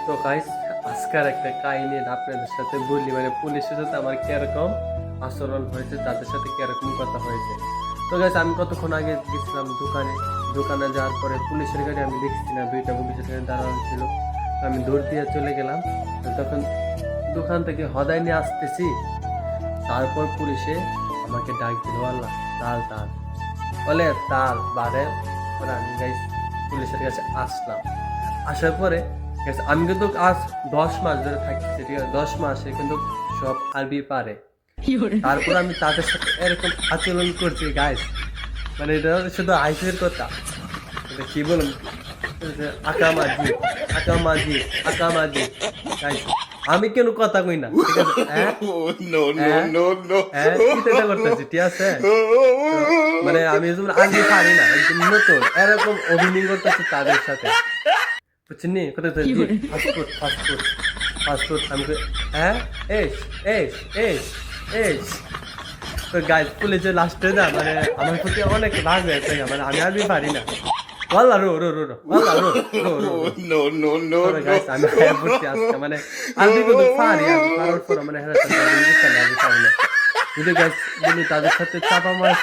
তো গাইস, আজকের একটা কাহিনী আপনাদের সাথে বলি, মানে পুলিশের সাথে আমার কিরকম আচরণ হয়েছে, তাদের সাথে কিরকম কথা হয়েছে। তো গাইস, আমি কতক্ষণ আগে গেছিলাম দোকানে যাওয়ার পরে পুলিশের গাড়ি আমি দেখছি না, দুইটা পুলিশের গাড়ি দাঁড়ানো ছিল। তো আমি দৌড় দিয়ে চলে গেলাম। তো তখন দোকান থেকে হদাই নিয়ে আসতেছি, তারপর পুলিশে আমাকে ডাক দিল, আল্লাহ তাল তাল বলে তাল বারে। পরে আমি গাইস পুলিশের কাছে আসলাম। আসার পরে guys, আমি কিন্তু আজ 10 মাস ধরে থাকতেছি, ঠিক আছে? 10 মাসে কিন্তু সব আরবি পারে। তারপর আমি তাদের সাথে এরকম আচরণ করছি গাইস, মানে এটা শুধু আইসের কথা, এটা কি বলুন, আকামাজি আকামাজি আকামাজি গাইস। আমি কেন কথা কই না, ঠিক আছে? হ্যাঁ No, no, হ্যাঁ no, no. হ্যাঁ চিন্তা করতেছি, ঠিক আছে? তো মানে আমি যেমন আরবি পারি না, একদম নতুন এরকম অভিনয় করতেছি তাদের সাথে, বুঝছেন? কোথায় ফাস্টফুড ফাস্টফুড ফাস্টফুড আমি হ্যাঁ এস এস এস এস। তো গাইজ পুলিশে লাস্টে না, মানে আমার প্রতি অনেক রাগ হয়েছে, মানে আমি আরবি পারি না। ওয়াল্লা রো রো রো রো ওয়াল্লা রো রো রো রো। No, no, no, গাইজ আমি হ্যাঁ পড়ছি আজকে, মানে আরবি কিন্তু পারি, আমি পারার পর মানে হ্যাঁ আরবি পারি না। যদি গাইজ বলি তাদের সাথে চাপা মার